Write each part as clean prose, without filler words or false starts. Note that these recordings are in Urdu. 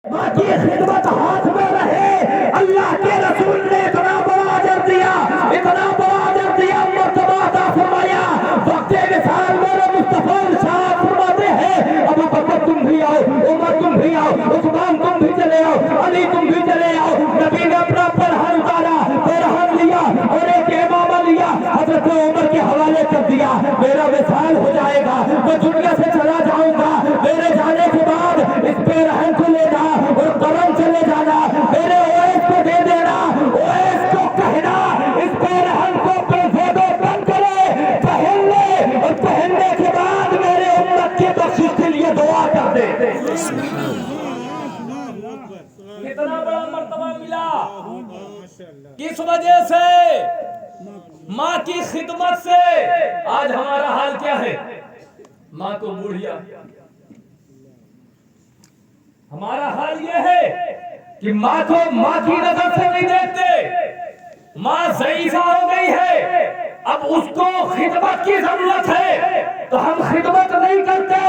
ماں کی خدمت ہاتھ میں رہے. اللہ کے رسول نے اتنا بڑا اجر دیا, اتنا بڑا اجر دیا, مرتبہ عطا فرمایا. وقت وصال میرے مصطفیٰ ارشاد فرماتے ہیں, ابو بکر تم بھی آؤ, عمر تم بھی آؤ, عثمان تم بھی چلے آؤ, علی تم بھی چلے آؤ. نبی نے اپنا پرہن اتارا, پرہن لیا اور ایک امامہ لیا, حضرت عمر کے حوالے کر دیا. میرا وصال ہو جائے گا, میں دنیا سے چلا جاؤں گا, میرے جانے کے بعد اس پرہن کو لے جا اور قرن چلے جانا, میرے اویس کو دے دینا, اویس کو کہنا اس پرہن کو اپنے زیب بند کرے, پہن لے, اور پہننے کے بعد میرے امت کے بخشش کے لیے دعا کر دے. کتنا بڑا مرتبہ ملا, کس وجہ سے؟ ماں کی خدمت سے. آج ہمارا حال کیا ہے؟ ماں کو بوڑھیا. ہمارا حال یہ ہے کہ ماں کو ماں کی نظر سے نہیں دیکھتے. ماں ضعیفہ ہو گئی ہے, اب اس کو خدمت کی ضرورت ہے تو ہم خدمت نہیں کرتے.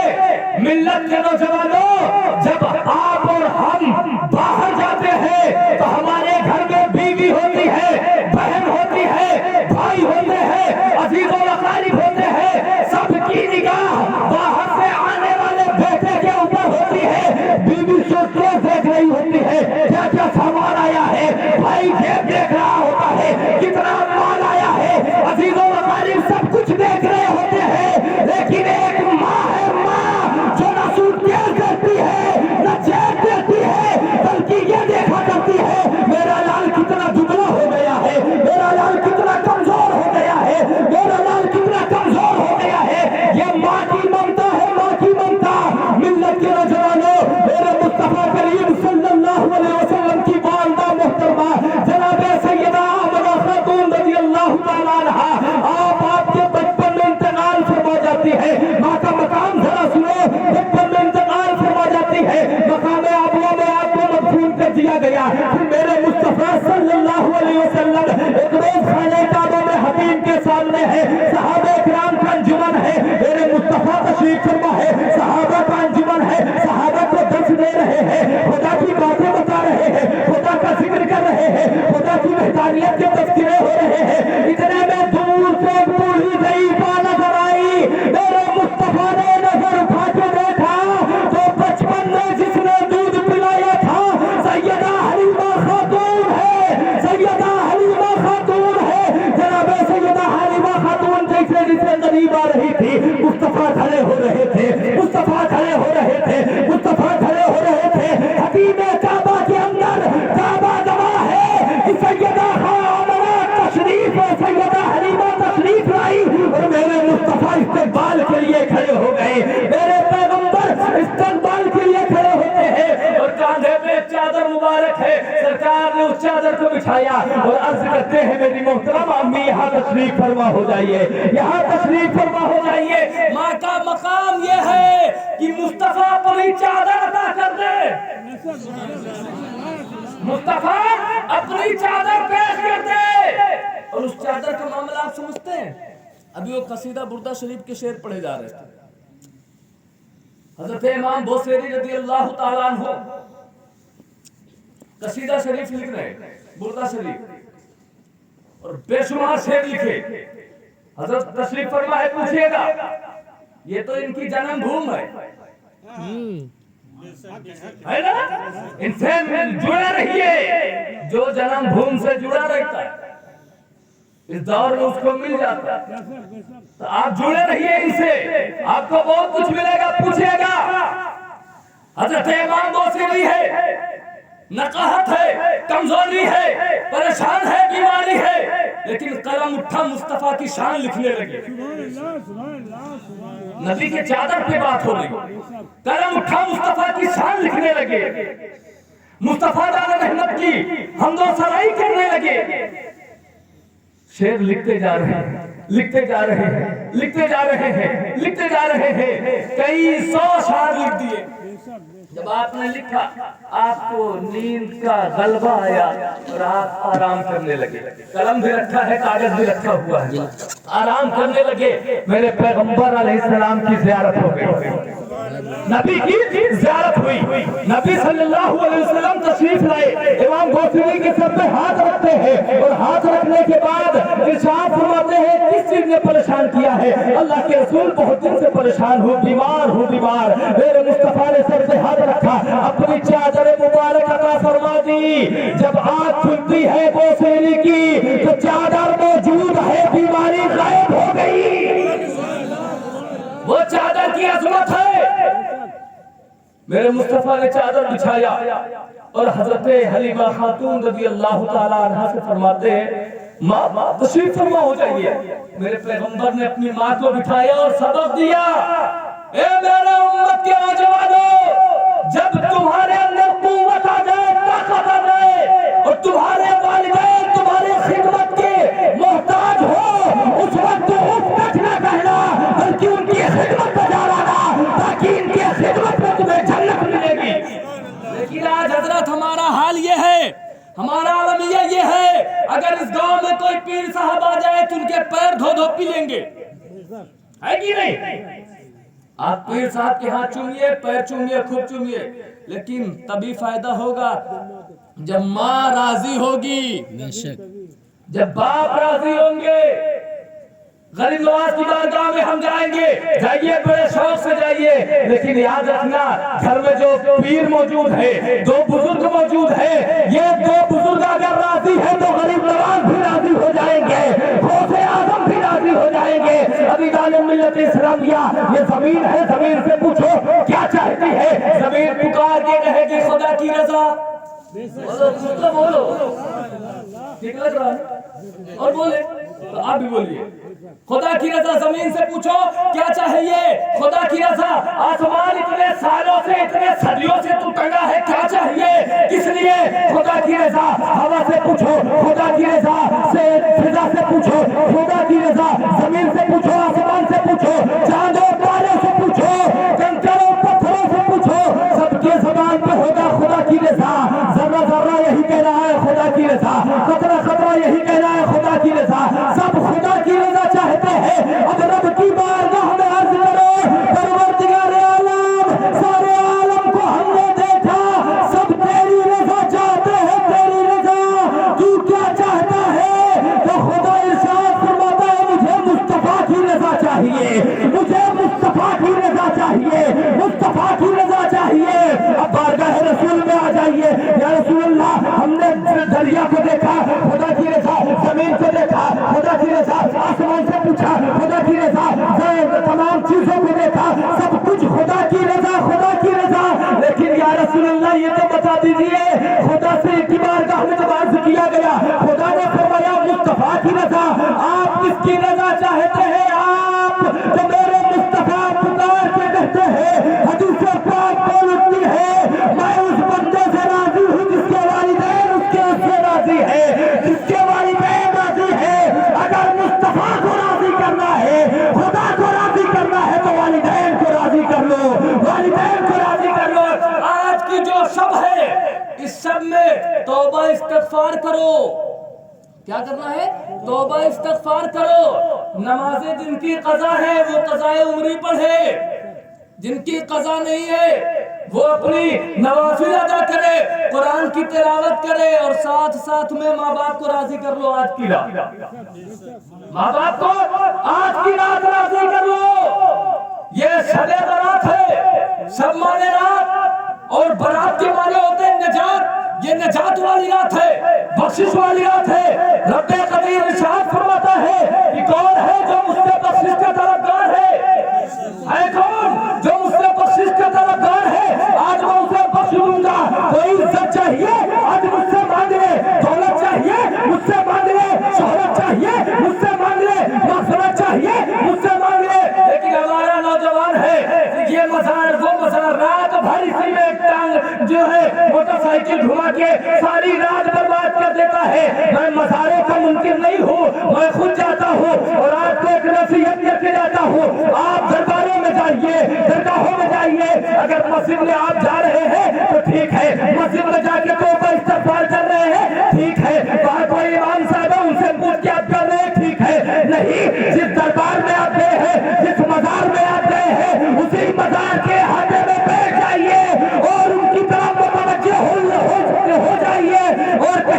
ملت کے نوجوانوں, جب آپ اور ہم باہر جاتے ہیں تو ہمارے گھر میں بیوی ہوتی ہے, بہن ہوتی ہے, بھائی ہوتے ہیں, عزیز و اقارب ہوتے ہیں. سب کی نگاہ باہر سے آنے والے بیٹے کے اوپر ہوتی ہے. بیوی سوچ دیکھ رہی ہوتی ہے کیا کیا سامان آیا ہے, بھائی جیب دیکھ رہا ہوتا ہے کتنا مال آیا ہے, عزیز و اقارب سب کچھ دیکھ رہے ہوتے ہیں. لیکن ایک ماں ہے, ماں جو نہ سوٹکیس دیتی ہے, نہ جیب دیتی ہے, بلکہ یہ دیکھا کرتی ہے میرا لال کتنا دبلا ہو گیا ہے, میرا لال کتنا کمزور ہو گیا ہے, میرا لال کتنا کمزور ہو گیا ہے. یہ ماں کی ممتا ہے, ماں کی ممتا. ملت کے نوجوانوں, میرے مصطفیٰ کریم صلی اللہ علیہ وسلم کی والدہ محترمہ جناب سیدہ آمنہ خاتون رضی اللہ تعالیٰ عنہا, آپ کے بچپن میں انتقال فرما جاتی ہے. ماں کا مقام ذرا سنو, بچپن میں انتقال فرما جاتی ہے, مقام ابوا میں آپ کو مدفون کر دیا گیا. پھر میرے مصطفیٰ صلی اللہ علیہ وسلم ایک روز خانہ کعبہ میں حتیم کے سامنے ہے, صحابہ کرام کا انجمن ہے, میرے مصطفیٰ تشریف فرما ہے, صحابہ کا انجمن ہے, صحابہ کو درس دے رہے ہیں, خدا کی باتیں بتا رہے ہیں, خدا کا ذکر کر رہے ہیں, خدا کی وحدانیت کے تذکرے ہو رہے ہیں. اتنے میں دور سے ایک بوڑھی ضعیفہ نظر آئی. میرے مصطفیٰ نے نظر اٹھا کے دیکھا تو بچپن میں جس نے دودھ پلایا تھا سیدہ حلیمہ خاتون ہے, سیدہ حلیمہ خاتون ہے. جناب سیدہ حلیمہ خاتون جیسے جسے قریب آ رہی تھی, مصطفیٰ کھڑے ہو رہے تھے, مصطفیٰ کھڑے ہو رہے تھے, مصطفیٰ کھڑے ہو رہے تھے. حتیم کعبہ کے اندر کعبہ گواہ ہے کہ سیدہ آمنہ تشریف, سیدہ حلیمہ تشریف لائی اور میرے مصطفیٰ استقبال کے لیے کھڑے ہو گئے. میرے پیغمبر استقبال کے لیے کھڑے ہوتے ہیں اور کاندھے پہ چادر مبارک ہے, سرکار نے اس چادر کو بچھایا اور عرض کرتے ہیں میری محترم امی یہاں تشریف فرما ہو جائیے, یہاں تشریف فرما ہو جائیے. ماں کا مقام یہ ہے کہ مصطفیٰ اپنی چادر عطا کر دے, مصطفیٰ اپنی چادر پیش کر دے. اور اس چادر کا معاملہ آپ سمجھتے ہیں؟ ابھی وہ قصیدہ بردہ شریف کے شعر پڑھے جا رہے تھے. حضرت امام بوصیری رضی اللہ تعالیٰ عنہ قصیدہ شریف لکھ رہے, بردہ شریف, اور بے شمار شعر لکھے. حضرت تشریف فرما ہے, پوچھئے گا یہ تو ان کی جنم بھوم ہے نا, ان سے جڑے رہیے, جو جنم بھوم سے جڑا رہتا ہے اس دور میں اس کو مل جاتا ہے. تو آپ جڑے رہیے ان سے, آپ کو بہت کچھ ملے گا. پوچھئے گا حضرت امام بوصیری ہے, نقاہت ہے, کمزوری ہے, پریشان ہے, بیماری ہے, لیکن قلم اٹھا مصطفیٰ کی شان لکھنے لگے. نبی کے چادر پہ بات ہو رہی, قلم اٹھا مصطفیٰ کی شان لکھنے لگے. مصطفیٰ جان رحمت کی حمد و ثنائی کرنے لگے. شعر لکھتے جا رہے ہیں, لکھتے جا رہے ہیں, لکھتے جا رہے ہیں, لکھتے جا رہے ہیں, کئی 100 اشعار لکھ دیے. جب آپ نے لکھا آپ کو نیند کا غلبہ آیا اور آپ آرام کرنے لگے. قلم بھی رکھا ہے, کاغذ بھی رکھا ہوا ہے, آرام کرنے لگے. میرے پیغمبر علیہ السلام کی زیارت ہو گئی. نبی کی زیارت ہوئی، نبی صلی اللہ علیہ وسلم تشریف لائے، امام بوصیری کے سر پہ ہاتھ رکھتے ہیں اور ہاتھ رکھنے کے بعد ارشاد فرماتے ہیں کس چیز نے پریشان کیا ہے؟ اللہ کے رسول بہت دن سے پریشان ہوں، بیمار ہوں بیمار۔ میرے مصطفیٰ نے سر پہ ہاتھ رکھا، اپنی چادر مبارک عطا فرما دی۔ جب آنکھ کھلتی ہے بوصیری کی تو چادر موجود ہے، بیماری غائب ہو گئی۔ وہ چادر کی عظمت ہے۔ میرے مصطفیٰ نے چادر بچھایا اور حضرت حلیمہ خاتون رضی اللہ تعالیٰ عنہ سے فرماتے ہیں ماں تشریف فرما ہو جائیے۔ میرے پیغمبر نے اپنی ماں کو بٹھایا اور سبق دیا، اے میرے امت کے نوجوانوں، جب تمہارے اندر قوت آ جائے، طاقت آ جائے اور تمہارے والدین تمہاری خدمت کے محتاج ہو، اس وقت اٹھ تک نہ کہنا بلکہ ان کی خدمت میں جا رہا تاکہ ان کی خدمت میں تمہیں جنت ملے گی۔ لیکن آج حضرت ہمارا حال یہ ہے، ہمارا عالمیہ یہ ہے، اگر اس گاؤں میں کوئی پیر صاحب آ جائے تو ان کے پیر دھو دھو پی لیں گے، ہے کہ نہیں؟ آپ پیر صاحب کے ہاتھ چومیے، پیر چومیے، خوب چومیے، لیکن تبھی فائدہ ہوگا جب ماں راضی ہوگی، جب باپ راضی ہوں گے۔ غریب نواز کی بارگاہ میں ہم جائیں گے، جائیے بڑے شوق سے جائیے، لیکن یاد رکھنا گھر میں جو پیر موجود ہے، دو بزرگ موجود ہے، یہ دو بزرگ اگر راضی ہے تو غریب نواز بھی راضی ہو جائیں گے، غوث اعظم بھی راضی ہو جائیں گے۔ ابھی دان ملت اسلامیہ یہ زمین ہے، زمین سے پوچھو کیا چاہتی ہے، زمین پکار کے کہے گی خدا کی رضا، بولو بولو، ٹھیک لگ رہا ہے؟ اور بولے تو آپ بھی بولیے خدا کی رضا۔ زمین سے پوچھو کیا چاہیے، خدا کی رضا۔ آسمان اتنے سالوں سے، اتنے صدیوں سے تو ٹنگا ہے، کیا چاہیے، کس لیے، خدا کی رضا۔ ہوا سے پوچھو خدا کی رضا، سے فضا سے پوچھو خدا کی رضا، زمین سے پوچھو، آسمان سے پوچھو، چاند و تاروں سے پوچھو، کنکر و پتھروں سے پوچھو، سب کے زبان پہ ہوگا خدا کی رضا۔ ذرہ ذرہ یہی کہہ رہا ہے خدا کی رضا، قطرہ قطرہ یہی کہہ رہا ہے خدا کی رضا۔ سب خدا کی رضا چاہتے ہیں۔ اب رب کی بارگاہ میں عرض کرو، پروردگار عالم، سارے عالم کو ہم نے دیکھا، سب تیری رضا چاہتے ہیں، تیری رضا۔ تو کیا چاہتا ہے؟ تو خدا ارشاد فرماتا ہے مجھے مصطفیٰ کی رضا چاہیے، مجھے مصطفیٰ کی رضا چاہیے، مصطفیٰ کی رضا چاہیے۔ اب بارگاہ رسول میں آ جائیے، یا رسول اللہ ہم نے دریا کو دیکھا، خدا کی رضا، زمین کو دیکھا، خدا کی رضا، آسمان سے پوچھا، خدا کی رضا، تمام چیزوں کو دیکھا، سب کچھ خدا کی رضا، خدا کی رضا۔ لیکن یا رسول اللہ یہ تو بتا دیجئے، خدا سے ایک بارگاہ میں جب عرض کیا گیا، خدا نے فرمایا مصطفیٰ کی رضا، آپ کس کی رضا چاہتے ہیں؟ آپ تو میرے مصطفیٰ پکار کے کہتے ہیں، حدیث پاک بولتی ہے میں اس بندے سے راضی ہوں جس کے والدین اس سے راضی ہے، جس کے والدین راضی ہے۔ اگر مصطفیٰ کو راضی کرنا ہے، خدا کو راضی کرنا ہے تو والدین کو راضی کر لو، والدین کو راضی کر لو۔ آج کی جو شب ہے، اس شب میں توبہ استغفار کرو۔ کیا کرنا ہے؟ توبہ استغفار کرو۔ نمازیں جن کی قضا ہے وہ قضاء عمری پڑھے، جن کی قضا نہیں ہے وہ اپنی نوافل ادا کرے، قرآن کی تلاوت کرے، اور ساتھ ساتھ میں ماں باپ کو راضی کر لو۔ آج کی رات ماں باپ کو آج کی رات راضی کر لو۔ یہ شب برات ہے، شب مانے رات، اور برات کے معنی ہوتے ہیں نجات۔ یہ نجات والی رات ہے، بخشش والی رات ہے۔ رب قدیر ارشاد فرماتا ہے کہ کون ہے جو مجھ سے بخشش کا طلبگار ہے؟ اے کون جو مجھ سے بخشش کا طلبگار ہے؟ آج میں اسے بخش دوں گا۔ کوئی عزت چاہیے آج مجھ سے مانگ لے، دولت چاہیے مجھ سے مانگ لے، شہرت چاہیے مجھ سے مانگ لے، مغفرت چاہیے مجھ سے مانگ لے۔ لیکن ہمارا نوجوان ہے یہ مزار وہ مزار، رات بھر اسی میں ایک ٹانگ جو ہے موٹر سائیکل گھما کے ساری رات برباد کر دیتا ہے۔ میں مزاروں کا منکر نہیں ہوں، میں خود جاتا ہوں اور آپ کو ایک نصیحت کر کے جاتا ہوں، آپ درباروں میں جائیے، درگاہوں میں جائیے۔ اگر مسجد میں آپ جا رہے ہیں تو ٹھیک ہے، مسجد میں جا کے توبہ استغفار کر رہے ہیں ٹھیک ہے، باہر کوئی امام صاحب ہے ان سے پوچھ کے آپ کر رہے ہیں ٹھیک ہے، نہیں جس دربار میں آپ گئے ہیں، جس مزار میں آپ گئے ہیں، اسی مزار کے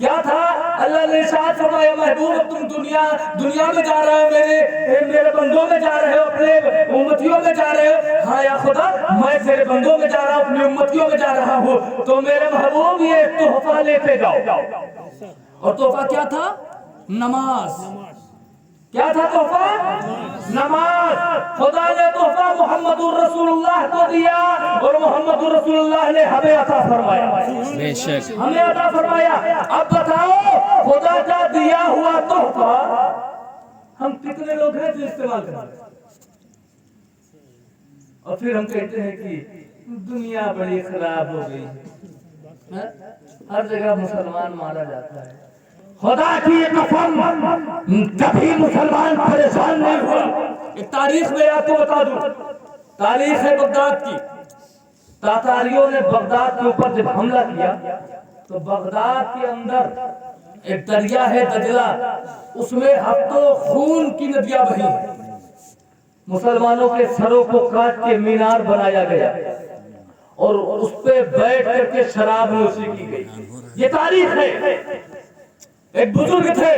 کیا تھا؟ اللہ نے ارشاد فرمایا محبوب تم دنیا میں جا رہے ہو، میرے بندوں میں جا رہے ہو، اپنے امتیوں میں جا رہے ہو؟ ہاں یا خدا میں تیرے بندوں میں جا رہا ہوں، اپنی امتیوں میں جا رہا ہوں، تو میرے محبوب یہ تحفہ لیتے جاؤ۔ اور تحفہ کیا تھا؟ نماز۔ کیا تھا تحفہ؟ نماز۔ خدا نے تحفہ محمد الرسول اللہ کو دیا اور محمد الرسول اللہ نے ہمیں عطا فرمایا، بے شک ہمیں عطا فرمایا۔ اب بتاؤ خدا کا دیا ہوا تحفہ ہم کتنے لوگ ہیں جو استعمال کرتے ہیں؟ اور پھر ہم کہتے ہیں کہ دنیا بڑی خراب ہو گئی، ہر جگہ مسلمان مارا جاتا ہے۔ خدا کی قسم کبھی مسلمان پریشان نہیں ہوا۔ ایک تاریخ میں آپ کو بتا دوں، تاریخ ہے بغداد کی۔ تاتاریوں نے بغداد کے اوپر جب حملہ کیا تو بغداد کے اندر ایک دریا ہے دجلہ، اس میں ہفتوں خون کی ندیاں بہی ہیں۔ مسلمانوں کے سروں کو کاٹ کے مینار بنایا گیا اور اس پہ بیٹھ کر کے شراب نوشی کی گئی۔ یہ تاریخ ہے۔ ایک بزرگ تھے،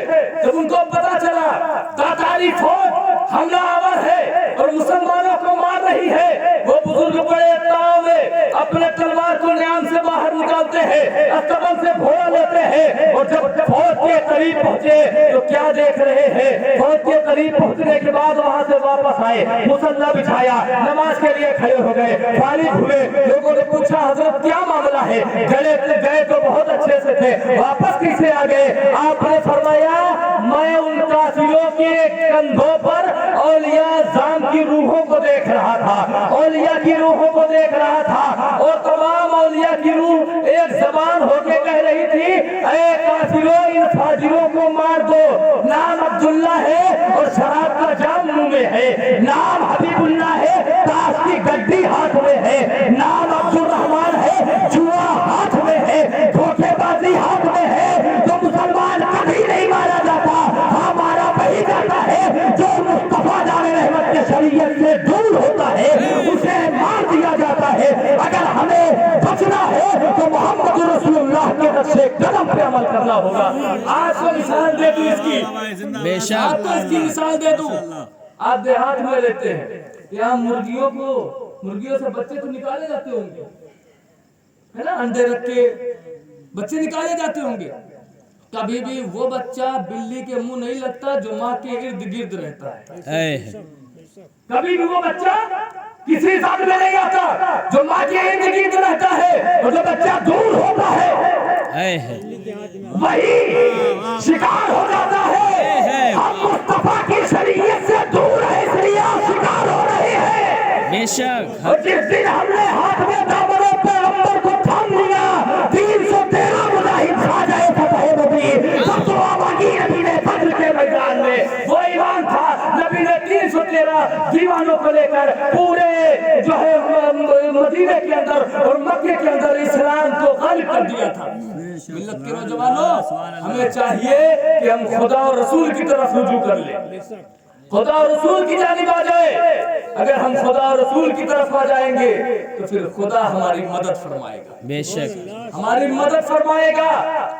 جب ان کو پتا چلا تاتاری فوج حملہ آور ہے اور مسلمانوں کو مار رہی ہے، وہ بزرگ بڑے تاؤ میں اپنے تلوار کو نیام سے باہر نکالتے ہیں، استبل سے گھوڑا لیتے ہیں، اور جب فوج کے قریب پہنچے تو کیا دیکھ رہے ہیں؟ فوج کے قریب پہنچنے کے بعد وہاں سے واپس آئے، مصلی بچھایا، نماز کے لیے کھڑے ہو گئے، فارغ ہوئے۔ لوگوں نے پوچھا حضرت کیا معاملہ ہے؟ گئے تو بہت اچھے سے تھے، واپس کیسے آ گئے؟ آپ نے فرمایا میں ان قافلوں کے کندھوں پر اولیاء زام کی روحوں کو دیکھ رہا تھا، اولیاء کی روحوں کو دیکھ رہا تھا، اور تمام اولیاء کی روح ایک زبان ہو کے کہہ رہی تھی اے قافلوں ان فاجروں کو مار دو۔ نام عبداللہ ہے اور شراب کا جام منہ میں ہے، نام حبیب اللہ ہے تاش کی گڈی ہاتھ میں ہے، نام عبد الرحمان ہے جوا ہاتھ میں ہے، دھوکے بازی ہاتھ میں ہے، تو مسلمان کبھی نہیں مارا جاتا، ہاں مارا وہی جاتا ہے جو مصطفیٰ جان رحمت کے شریعت سے دور ہوتا ہے، اسے مار دیا جاتا ہے۔ اگر ہمیں بچنا ہے تو محمد رسول اللہ کے نقش قدم پہ عمل کرنا ہوگا۔ آج کو مثال دے دوں اس کی، بے شک آپ کو اس کی مثال دے دوں۔ آپ دیہات میں رہتے ہیں، یہاں مرغیوں سے بچے تو نکالے جاتے ہوں گے، ہے نا، انڈے رکھ کے بچے نکالے جاتے ہوں گے۔ کبھی بھی وہ بچہ بلی کے منہ نہیں لگتا جو ماں کے ارد گرد رہتا ہے۔ کبھی بھی وہ بچہ کسی ساتھ میں نہیں آتا جو ماں کے ارد گرد رہتا ہے، اور جو بچہ دور ہوتا ہے وہی شکار ہو جاتا ہے۔ ہم مصطفیٰ کی شریعت سے دور ہیں اس لیے شکار ہو رہے ہیں۔ بے شک اور جس دن ہم نے ہاتھ میں دامن پیغمبر کو تھام لیا، 313 مجاہد کھا جائے فتح نبی، سب تو آبادی نبی نے بدر کے میدان میں، وہ ایمان تھا نبی نے 313 دیوانوں کو لے کر پورے جو ہے مدینے کے اندر اور مکے کے اندر اسلام کو غالب کر دیا تھا۔ ملت کے نوجوانوں، ہمیں چاہیے کہ ہم خدا اور رسول کی طرف رجوع کر لیں، خدا اور رسول کی جانب آ جائے۔ اگر ہم خدا اور رسول کی طرف آ جائیں گے تو پھر خدا ہماری مدد فرمائے گا، بے شک ہماری مدد فرمائے گا۔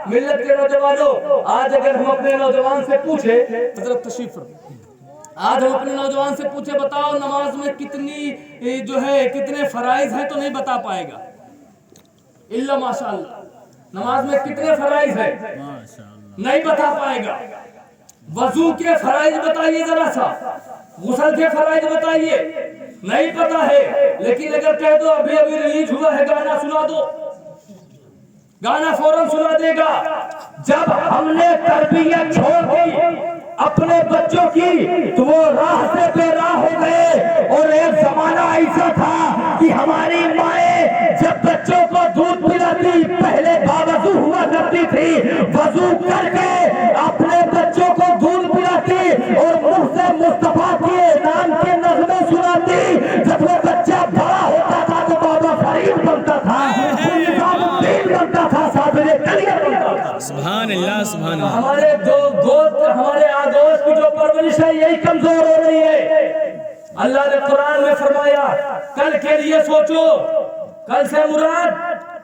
ملت کے نوجوانوں، آج اگر ہم اپنے نوجوان سے پوچھے، حضرت تشریف فرمائیں، آج ہم اپنے نوجوان سے پوچھے بتاؤ نماز میں کتنے فرائض ہیں، تو نہیں بتا پائے گا الا ماشاءاللہ۔ نماز میں کتنے فرائض ہیں نہیں بتا پائے گا۔ وضو کے فرائض بتائیے ذرا سا، غسل کے فرائض بتائیے، نہیں پتا ہے۔ لیکن اگر کہہ دو ابھی ریلیز ہوا ہے گانا سنا دو، گانا فوراً سنا دے گا۔ جب ہم نے تربیت چھوڑ دی اپنے بچوں کی تو وہ راہ سے بے راہ ہو گئے، اور ایک زمانہ ایسا تھا کہ ہماری مائیں جب بچوں کو دودھ پلاتی پہلے باوضو ہوا کرتی تھی، وضو کر کے اپنے بچوں کو دودھ پلاتی اور منہ سے مصطفیٰ کے نام کے نغمے سناتی۔ جب وہ بچہ بڑا ہوتا تھا تو بابا فرید بنتا تھا، نظام الدین بنتا تھا، صابر کلیہ بنتا تھا۔ سبحان اللہ سبحان اللہ۔ ہمارے ہمارے آغوش کی جو پرورش ہے یہی کمزور ہو رہی ہے۔ اللہ نے قرآن میں فرمایا کل کے لیے سوچو، کل سے مراد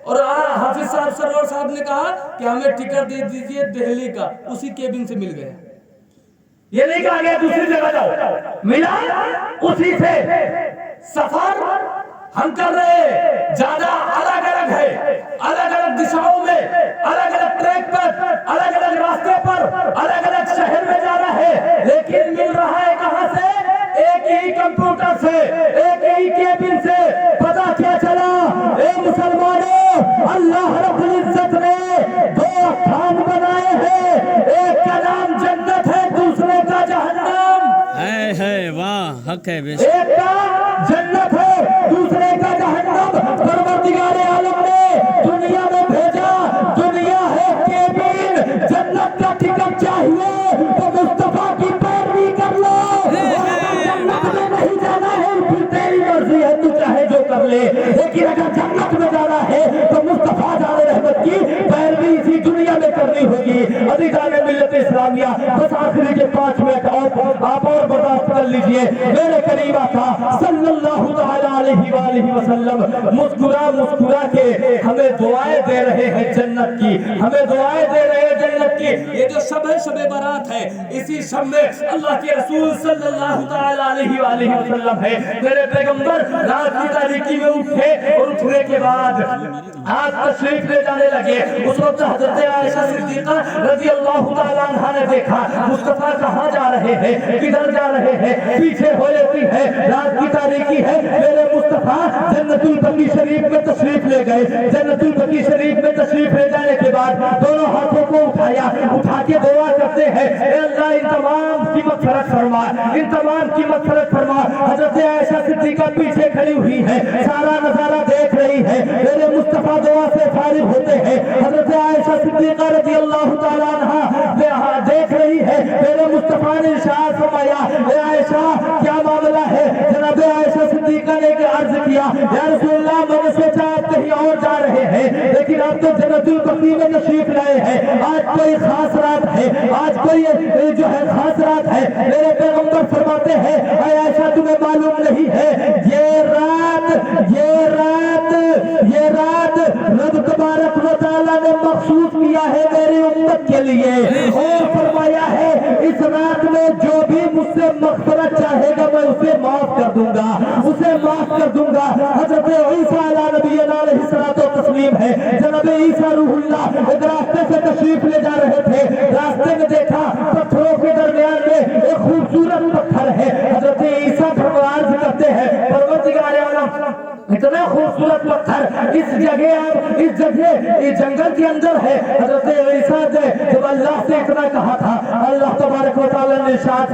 اور حافظ صاحب سرور صاحب نے کہا کہ ہمیں ٹکٹ دے دیجئے دہلی کا، اسی کیبن سے مل گیا. یہ نہیں کہا گیا دوسری جگہ جاؤ، ملا اسی سے. سفر ہم کر رہے ہیں، زیادہ الگ الگ ہے، الگ الگ دشاؤں میں، الگ الگ ٹریک پر، الگ الگ راستے پر، الگ الگ شہر میں جانا ہے، لیکن مل رہا ہے کہاں سے؟ ایک ہی کمپیوٹر سے، ایک ہی کیبن سے. پتا کیا چلا اے مسلمانوں، اللہ رب العزت نے دو استھان بنائے ہیں، ایک کا نام جنت ہے، دوسرے کا جہنم. ہے واہ حق ہے بے ایک کا جنت ہے، دوسرے کا جہنم. پروردگار عالم نے دنیا میں بھیجا، دنیا ہے کیبن. جنت کا ٹکٹ چاہیے تو مصطفیٰ کی پیروی کر لو. جنت میں نہیں جانا ہے پھر تیری مرضی ہے، تو چاہے جو کر لے، لیکن اگر جنت میں جانا ہے تو مصطفیٰ جان رحمت کی پیروی اسی دنیا میں کرنی ہوگی. عزیزان ملت اسلامیہ، بس آخری کے 5 منٹ اور آپ اور برداشت کر لیجئے. میرے قریب آقا صلی اللہ تعالیٰ علیہ وآلہ وسلم مسکرا مسکرا کے ہمیں دعائیں دے رہے ہیں جنت کی، ہمیں دعائیں دے رہے ہیں جنت کی. یہ جو شب ہے، شب برات ہے، اسی شب میں اللہ کے رسول صلی اللہ تعالیٰ علیہ وآلہ وسلم ہے. میرے پیغمبر رات کی تاریکی میں اٹھے اور اٹھنے کے بعد ہاتھ تشریف لے جانے لگے. اس وقت حضرت عائشہ صدیقہ رضی اللہ تعالیٰ عنہ نے دیکھا مصطفیٰ کہاں جا رہے ہیں، کدھر جا رہے ہیں. پیچھے ہو لیتی ہے، رات کی تاریکی ہے، میرے مصطفیٰ جنت البقیع شریف میں تشریف لے گئے. جنت البقیع شریف میں تشریف لے جانے کے بعد دونوں ہاتھوں کو اٹھایا، اٹھا کے دعا کرتے ہیں اے اللہ ان تمام کی مغفرت فرما، ان تمام کی مغفرت فرما. حضرت عائشہ صدیقہ پیچھے کھڑی ہوئی ہے، سارا نظارہ دیکھ رہی ہے. میرے مصطفیٰ دعا سے فارغ ہوتے ہیں. حضرت عائشہ صدیقہ رضی اللہ تعالیٰ عنہ دیکھ رہی ہے. میرے مصطفیٰ نے ارشاد فرمایا اے عائشہ کیا معاملہ ہے؟ جناب عائشہ صدیقہ نے عرض کیا یا رسول اللہ میں نے سوچا آپ کہیں اور جا رہے ہیں، لیکن آپ تو جنت البقیع میں تشریف لائے ہیں. آج کوئی خاص رات ہے، آج کوئی جو ہے خاص رات ہے. میرے پیغمبر فرماتے ہیں اے عائشہ تمہیں معلوم نہیں ہے یہ رات رب تبارک و تعالیٰ نے مخصوص کیا ہے میری امت کے لیے، اور فرمایا ہے اس رات میں جو بھی مجھ سے مغفرت چاہے گا میں اسے معاف کر دوں گا، اسے معاف کر دوں گا. حضرت عیسیٰ علیہ نبی علیہ الصلوۃ والتسلیم ہے. جناب عیسیٰ روح اللہ ایک راستے سے تشریف لے جا رہے تھے. راستے میں دیکھا پتھروں کے درمیان میں ایک خوبصورت پتھر ہے. حضرت عیسیٰ عرض کرتے ہیں پروردگار عالم اتنا خوبصورت پتھر اس جنگل کے اندر ہے. حضرت عیسیٰ نے جب اللہ سے اتنا کہا تھا اللہ تبارک و تعالیٰ نے ارشاد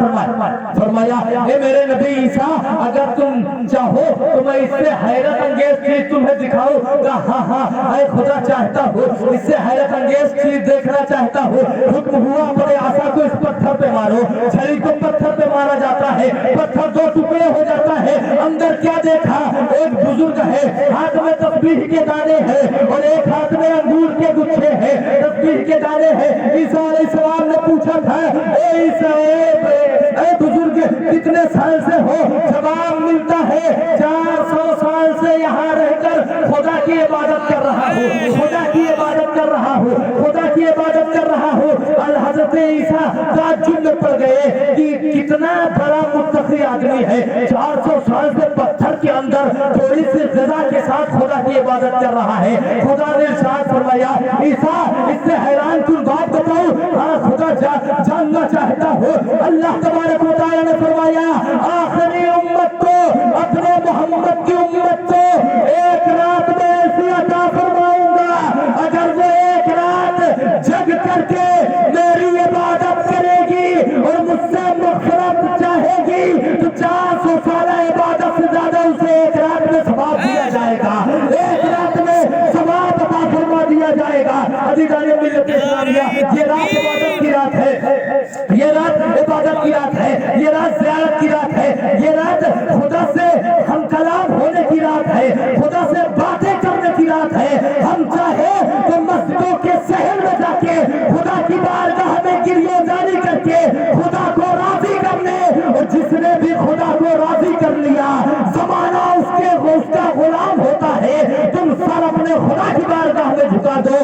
فرمایا اے میرے نبی عیسیٰ اگر تم چاہو تو میں اس سے حیرت انگیز چیز تمہیں دکھاؤں گا. ہاں اے خدا چاہتا ہوں اس سے حیرت انگیز چیز دیکھنا چاہتا ہوں. حکم ہوا اپنے عصا کو اس پتھر پہ مارو. چھری کو پتھر پہ مارا جاتا ہے، پتھر 2 ٹکڑے ہو جاتا ہے. اندر کیا دیکھا؟ ایک بزرگ ہے، ہاتھ میں تسبیح کے دانے ہیں اور ایک ہاتھ میں انگور کے گچھے ہیں، تسبیح کے دانے ہیں. عیسیٰ علیہ السلام نے پوچھا تھا اے عیسیٰ اے بزرگ کتنے سال سے ہو؟ جواب ملتا ہے 400 سال سے یہاں رہ کر خدا کی عبادت کر رہا ہوں، خدا کی عبادت کر رہا ہوں، خدا کی عبادت کر رہا ہوں. حضرت عیسیٰ تعجب میں پڑ گئے کہ کتنا بڑا متقی آدمی ہے، 400 سال سے پتھر کے اندر تھوڑی سی غذا کے ساتھ خدا کی عبادت کر رہا ہے. خدا نے ارشاد فرمایا عیسیٰ اس سے حیران کن بات بتاؤ. ہاں خدا جاننا چاہتا ہو. اللہ تبارک و تعالیٰ نے فرمایا آخری امت کو، اپنے محمد کی امت کو ایک رات میں ایسی عطا فرماؤں گا اگر وہ ایک رات جگ کر کے میری عبادت کرے گی اور مجھ سے مغفرت چاہے گی تو 400 سال عبادت سے زیادہ اسے ایک رات میں ثواب دیا جائے گا، ایک رات میں ثواب عطا فرما دیا جائے گا. عزیزان ملت اسلامیہ یہ رات عبادت کی رات ہے، یہ رات عبادت کی رات ہے، یہ رات زیارت کی رات ہے، یہ رات خدا سے ہم کلام ہونے کی رات ہے، خدا سے باتیں کرنے کی رات ہے. ہم چاہے تو مسجدوں کے شہر میں جا کے خدا کی بارگاہ میں گریبانجاری کر کے خدا کو راضی کر لے، اور جس نے بھی خدا کو راضی کر لیا زمانہ اس کا غلام ہوتا ہے. تم سب اپنے خدا کی بارگاہ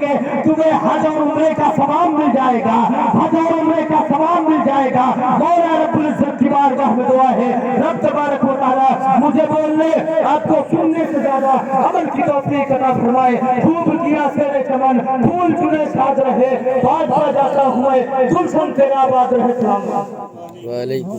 گے تمہیں حج اور عمرے کا ثواب مل جائے گا، حج اور عمرے کا ثواب مل جائے گا۔ مولا رب العزت کی بارگاہ میں دعا ہے رب تبارک و تعالی مجھے بولنے آپ کو سننے سے زیادہ عمل کی توفیق عطا فرمائے۔ خوب کیا سیر چمن پھول چنے ساز رہے، بادشاہ جاتا ہوئے گلشن تیرا آباد رہے۔ السلام علیکم۔